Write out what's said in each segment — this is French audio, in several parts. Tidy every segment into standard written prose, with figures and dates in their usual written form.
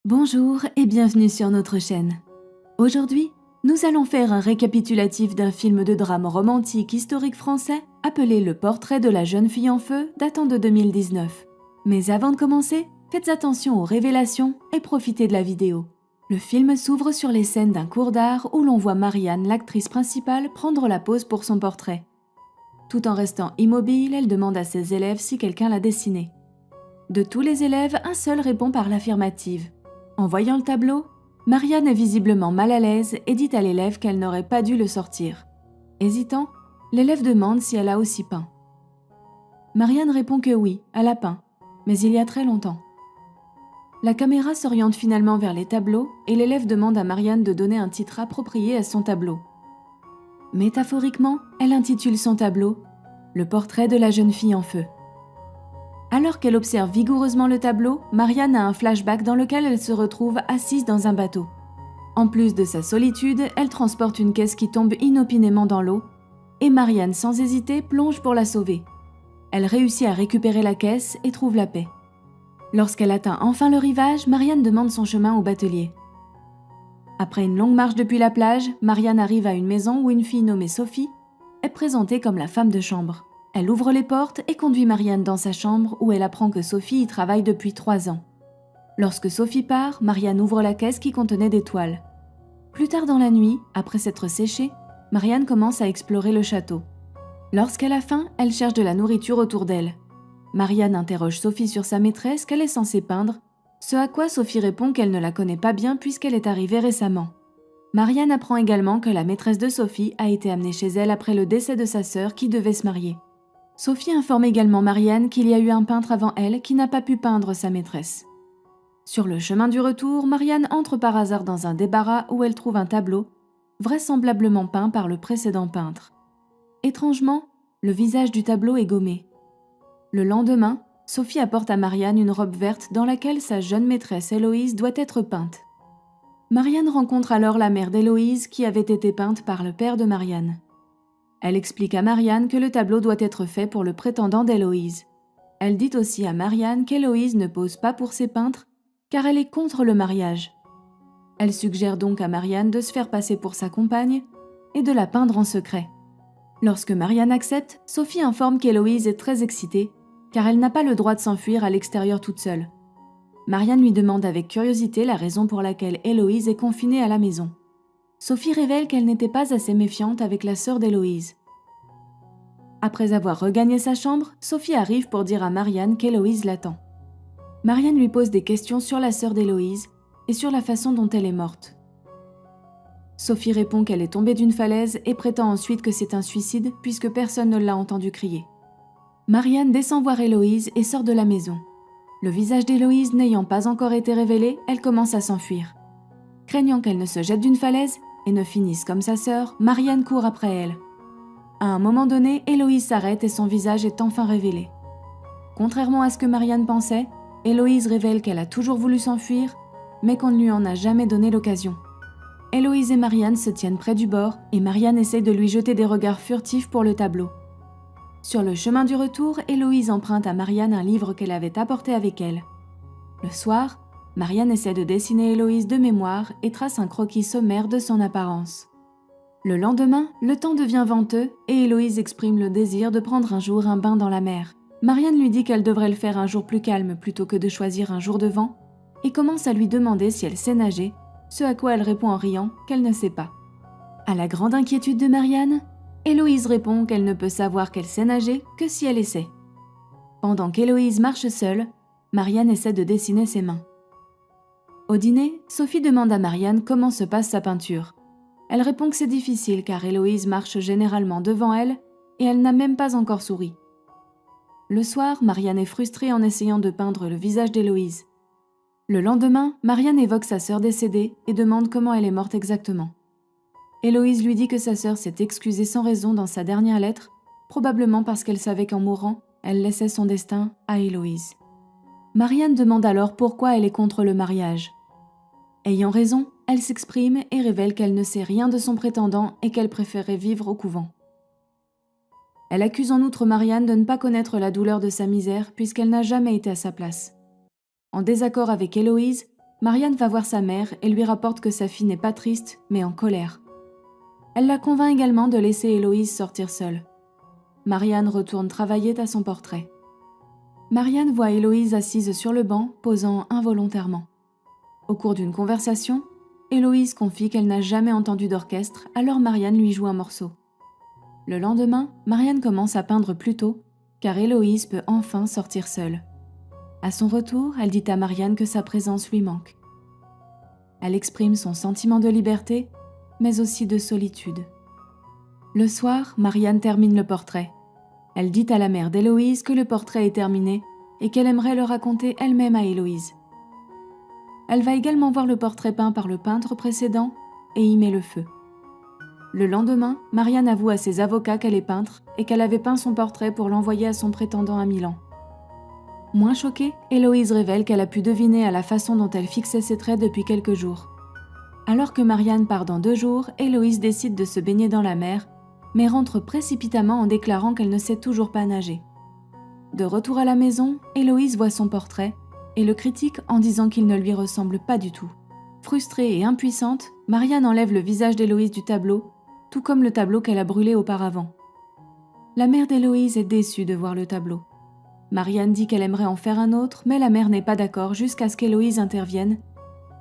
Bonjour et bienvenue sur notre chaîne. Aujourd'hui, nous allons faire un récapitulatif d'un film de drame romantique historique français appelé Le Portrait de la jeune fille en feu datant de 2019. Mais avant de commencer, faites attention aux révélations et profitez de la vidéo. Le film s'ouvre sur les scènes d'un cours d'art où l'on voit Marianne, l'actrice principale, prendre la pose pour son portrait. Tout en restant immobile, elle demande à ses élèves si quelqu'un l'a dessiné. De tous les élèves, un seul répond par l'affirmative. En voyant le tableau, Marianne est visiblement mal à l'aise et dit à l'élève qu'elle n'aurait pas dû le sortir. Hésitant, l'élève demande si elle a aussi peint. Marianne répond que oui, elle a peint, mais il y a très longtemps. La caméra s'oriente finalement vers les tableaux et l'élève demande à Marianne de donner un titre approprié à son tableau. Métaphoriquement, elle intitule son tableau « Le portrait de la jeune fille en feu ». Alors qu'elle observe vigoureusement le tableau, Marianne a un flashback dans lequel elle se retrouve assise dans un bateau. En plus de sa solitude, elle transporte une caisse qui tombe inopinément dans l'eau, et Marianne, sans hésiter, plonge pour la sauver. Elle réussit à récupérer la caisse et trouve la paix. Lorsqu'elle atteint enfin le rivage, Marianne demande son chemin au batelier. Après une longue marche depuis la plage, Marianne arrive à une maison où une fille nommée Sophie est présentée comme la femme de chambre. Elle ouvre les portes et conduit Marianne dans sa chambre où elle apprend que Sophie y travaille depuis 3 ans. Lorsque Sophie part, Marianne ouvre la caisse qui contenait des toiles. Plus tard dans la nuit, après s'être séchée, Marianne commence à explorer le château. Lorsqu'elle a faim, elle cherche de la nourriture autour d'elle. Marianne interroge Sophie sur sa maîtresse qu'elle est censée peindre, ce à quoi Sophie répond qu'elle ne la connaît pas bien puisqu'elle est arrivée récemment. Marianne apprend également que la maîtresse de Sophie a été amenée chez elle après le décès de sa sœur qui devait se marier. Sophie informe également Marianne qu'il y a eu un peintre avant elle qui n'a pas pu peindre sa maîtresse. Sur le chemin du retour, Marianne entre par hasard dans un débarras où elle trouve un tableau, vraisemblablement peint par le précédent peintre. Étrangement, le visage du tableau est gommé. Le lendemain, Sophie apporte à Marianne une robe verte dans laquelle sa jeune maîtresse Héloïse doit être peinte. Marianne rencontre alors la mère d'Héloïse qui avait été peinte par le père de Marianne. Elle explique à Marianne que le tableau doit être fait pour le prétendant d'Héloïse. Elle dit aussi à Marianne qu'Héloïse ne pose pas pour ses peintres car elle est contre le mariage. Elle suggère donc à Marianne de se faire passer pour sa compagne et de la peindre en secret. Lorsque Marianne accepte, Sophie informe qu'Héloïse est très excitée car elle n'a pas le droit de s'enfuir à l'extérieur toute seule. Marianne lui demande avec curiosité la raison pour laquelle Héloïse est confinée à la maison. Sophie révèle qu'elle n'était pas assez méfiante avec la sœur d'Héloïse. Après avoir regagné sa chambre, Sophie arrive pour dire à Marianne qu'Héloïse l'attend. Marianne lui pose des questions sur la sœur d'Héloïse et sur la façon dont elle est morte. Sophie répond qu'elle est tombée d'une falaise et prétend ensuite que c'est un suicide puisque personne ne l'a entendu crier. Marianne descend voir Héloïse et sort de la maison. Le visage d'Héloïse n'ayant pas encore été révélé, elle commence à s'enfuir. Craignant qu'elle ne se jette d'une falaise et ne finisse comme sa sœur, Marianne court après elle. À un moment donné, Héloïse s'arrête et son visage est enfin révélé. Contrairement à ce que Marianne pensait, Héloïse révèle qu'elle a toujours voulu s'enfuir, mais qu'on ne lui en a jamais donné l'occasion. Héloïse et Marianne se tiennent près du bord et Marianne essaye de lui jeter des regards furtifs pour le tableau. Sur le chemin du retour, Héloïse emprunte à Marianne un livre qu'elle avait apporté avec elle. Le soir, Marianne essaie de dessiner Héloïse de mémoire et trace un croquis sommaire de son apparence. Le lendemain, le temps devient venteux et Héloïse exprime le désir de prendre un jour un bain dans la mer. Marianne lui dit qu'elle devrait le faire un jour plus calme plutôt que de choisir un jour de vent et commence à lui demander si elle sait nager, ce à quoi elle répond en riant qu'elle ne sait pas. À la grande inquiétude de Marianne, Héloïse répond qu'elle ne peut savoir qu'elle sait nager que si elle essaie. Pendant qu'Héloïse marche seule, Marianne essaie de dessiner ses mains. Au dîner, Sophie demande à Marianne comment se passe sa peinture. Elle répond que c'est difficile car Héloïse marche généralement devant elle et elle n'a même pas encore souri. Le soir, Marianne est frustrée en essayant de peindre le visage d'Héloïse. Le lendemain, Marianne évoque sa sœur décédée et demande comment elle est morte exactement. Héloïse lui dit que sa sœur s'est excusée sans raison dans sa dernière lettre, probablement parce qu'elle savait qu'en mourant, elle laissait son destin à Héloïse. Marianne demande alors pourquoi elle est contre le mariage. Ayant raison, elle s'exprime et révèle qu'elle ne sait rien de son prétendant et qu'elle préférait vivre au couvent. Elle accuse en outre Marianne de ne pas connaître la douleur de sa misère puisqu'elle n'a jamais été à sa place. En désaccord avec Héloïse, Marianne va voir sa mère et lui rapporte que sa fille n'est pas triste, mais en colère. Elle la convainc également de laisser Héloïse sortir seule. Marianne retourne travailler à son portrait. Marianne voit Héloïse assise sur le banc, posant involontairement. Au cours d'une conversation, Héloïse confie qu'elle n'a jamais entendu d'orchestre, alors Marianne lui joue un morceau. Le lendemain, Marianne commence à peindre plus tôt, car Héloïse peut enfin sortir seule. À son retour, elle dit à Marianne que sa présence lui manque. Elle exprime son sentiment de liberté, mais aussi de solitude. Le soir, Marianne termine le portrait. Elle dit à la mère d'Héloïse que le portrait est terminé et qu'elle aimerait le raconter elle-même à Héloïse. Elle va également voir le portrait peint par le peintre précédent et y met le feu. Le lendemain, Marianne avoue à ses avocats qu'elle est peintre et qu'elle avait peint son portrait pour l'envoyer à son prétendant à Milan. Moins choquée, Héloïse révèle qu'elle a pu deviner à la façon dont elle fixait ses traits depuis quelques jours. Alors que Marianne part dans 2 jours, Héloïse décide de se baigner dans la mer, mais rentre précipitamment en déclarant qu'elle ne sait toujours pas nager. De retour à la maison, Héloïse voit son portrait et le critique en disant qu'il ne lui ressemble pas du tout. Frustrée et impuissante, Marianne enlève le visage d'Héloïse du tableau, tout comme le tableau qu'elle a brûlé auparavant. La mère d'Héloïse est déçue de voir le tableau. Marianne dit qu'elle aimerait en faire un autre, mais la mère n'est pas d'accord jusqu'à ce qu'Héloïse intervienne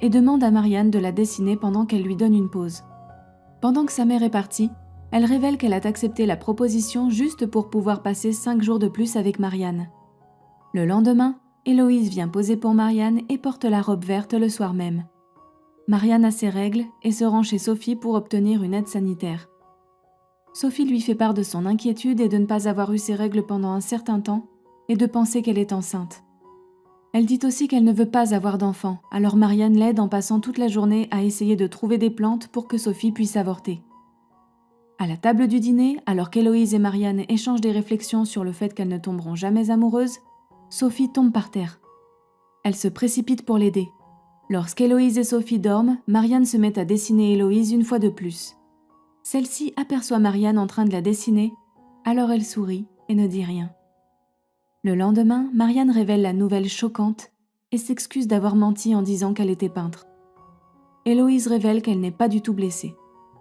et demande à Marianne de la dessiner pendant qu'elle lui donne une pause. Pendant que sa mère est partie, elle révèle qu'elle a accepté la proposition juste pour pouvoir passer 5 jours de plus avec Marianne. Le lendemain, Héloïse vient poser pour Marianne et porte la robe verte le soir même. Marianne a ses règles et se rend chez Sophie pour obtenir une aide sanitaire. Sophie lui fait part de son inquiétude et de ne pas avoir eu ses règles pendant un certain temps et de penser qu'elle est enceinte. Elle dit aussi qu'elle ne veut pas avoir d'enfant, alors Marianne l'aide en passant toute la journée à essayer de trouver des plantes pour que Sophie puisse avorter. À la table du dîner, alors qu'Héloïse et Marianne échangent des réflexions sur le fait qu'elles ne tomberont jamais amoureuses, Sophie tombe par terre. Elle se précipite pour l'aider. Lorsqu'Héloïse et Sophie dorment, Marianne se met à dessiner Héloïse une fois de plus. Celle-ci aperçoit Marianne en train de la dessiner, alors elle sourit et ne dit rien. Le lendemain, Marianne révèle la nouvelle choquante et s'excuse d'avoir menti en disant qu'elle était peintre. Héloïse révèle qu'elle n'est pas du tout blessée.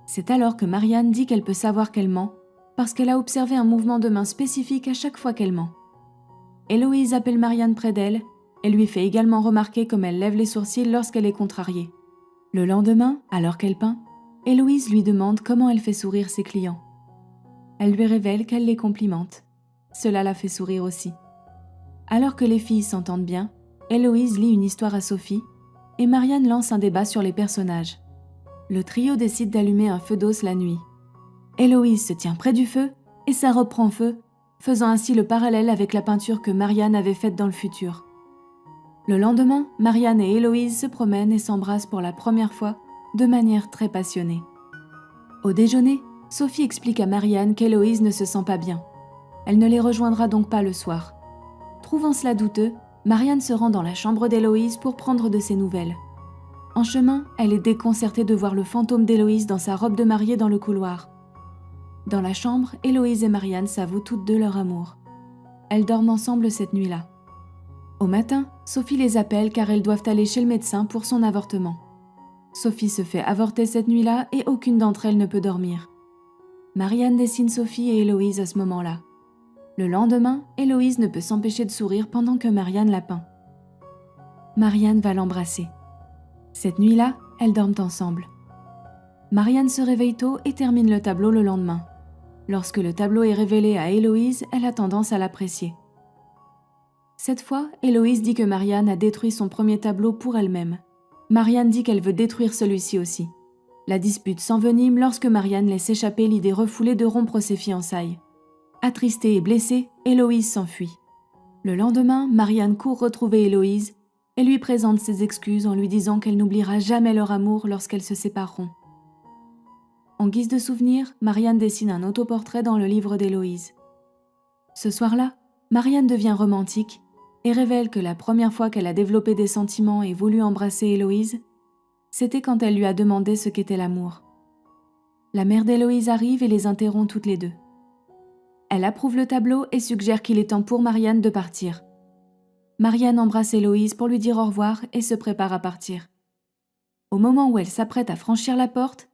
C'est alors que Marianne dit qu'elle peut savoir qu'elle ment, parce qu'elle a observé un mouvement de main spécifique à chaque fois qu'elle ment. Héloïse appelle Marianne près d'elle et lui fait également remarquer comme elle lève les sourcils lorsqu'elle est contrariée. Le lendemain, alors qu'elle peint, Héloïse lui demande comment elle fait sourire ses clients. Elle lui révèle qu'elle les complimente. Cela la fait sourire aussi. Alors que les filles s'entendent bien, Héloïse lit une histoire à Sophie et Marianne lance un débat sur les personnages. Le trio décide d'allumer un feu d'os la nuit. Héloïse se tient près du feu et sa robe prend feu, faisant ainsi le parallèle avec la peinture que Marianne avait faite dans le futur. Le lendemain, Marianne et Héloïse se promènent et s'embrassent pour la première fois, de manière très passionnée. Au déjeuner, Sophie explique à Marianne qu'Héloïse ne se sent pas bien. Elle ne les rejoindra donc pas le soir. Trouvant cela douteux, Marianne se rend dans la chambre d'Héloïse pour prendre de ses nouvelles. En chemin, elle est déconcertée de voir le fantôme d'Héloïse dans sa robe de mariée dans le couloir. Dans la chambre, Héloïse et Marianne s'avouent toutes deux leur amour. Elles dorment ensemble cette nuit-là. Au matin, Sophie les appelle car elles doivent aller chez le médecin pour son avortement. Sophie se fait avorter cette nuit-là et aucune d'entre elles ne peut dormir. Marianne dessine Sophie et Héloïse à ce moment-là. Le lendemain, Héloïse ne peut s'empêcher de sourire pendant que Marianne la peint. Marianne va l'embrasser. Cette nuit-là, elles dorment ensemble. Marianne se réveille tôt et termine le tableau le lendemain. Lorsque le tableau est révélé à Héloïse, elle a tendance à l'apprécier. Cette fois, Héloïse dit que Marianne a détruit son premier tableau pour elle-même. Marianne dit qu'elle veut détruire celui-ci aussi. La dispute s'envenime lorsque Marianne laisse échapper l'idée refoulée de rompre ses fiançailles. Attristée et blessée, Héloïse s'enfuit. Le lendemain, Marianne court retrouver Héloïse et lui présente ses excuses en lui disant qu'elle n'oubliera jamais leur amour lorsqu'elles se sépareront. En guise de souvenir, Marianne dessine un autoportrait dans le livre d'Héloïse. Ce soir-là, Marianne devient romantique et révèle que la première fois qu'elle a développé des sentiments et voulu embrasser Héloïse, c'était quand elle lui a demandé ce qu'était l'amour. La mère d'Héloïse arrive et les interrompt toutes les deux. Elle approuve le tableau et suggère qu'il est temps pour Marianne de partir. Marianne embrasse Héloïse pour lui dire au revoir et se prépare à partir. Au moment où elle s'apprête à franchir la porte,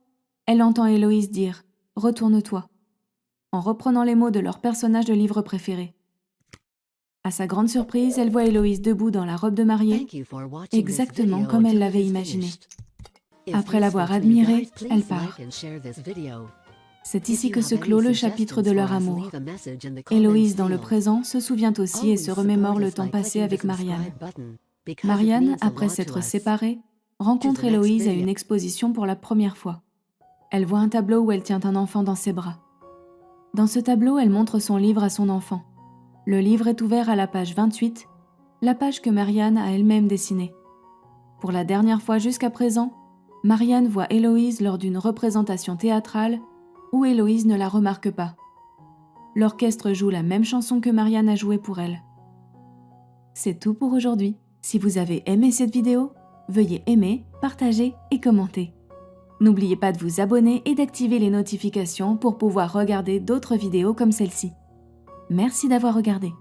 elle entend Héloïse dire « Retourne-toi », en reprenant les mots de leur personnage de livre préféré. À sa grande surprise, elle voit Héloïse debout dans la robe de mariée, exactement comme elle l'avait imaginé. Après l'avoir admirée, elle part. C'est ici que se clôt le chapitre de leur amour. Héloïse, dans le présent, se souvient aussi et se remémore le temps passé avec Marianne. Marianne, après s'être séparée, rencontre Héloïse à une exposition pour la première fois. Elle voit un tableau où elle tient un enfant dans ses bras. Dans ce tableau, elle montre son livre à son enfant. Le livre est ouvert à la page 28, la page que Marianne a elle-même dessinée. Pour la dernière fois jusqu'à présent, Marianne voit Héloïse lors d'une représentation théâtrale où Héloïse ne la remarque pas. L'orchestre joue la même chanson que Marianne a jouée pour elle. C'est tout pour aujourd'hui. Si vous avez aimé cette vidéo, veuillez aimer, partager et commenter. N'oubliez pas de vous abonner et d'activer les notifications pour pouvoir regarder d'autres vidéos comme celle-ci. Merci d'avoir regardé.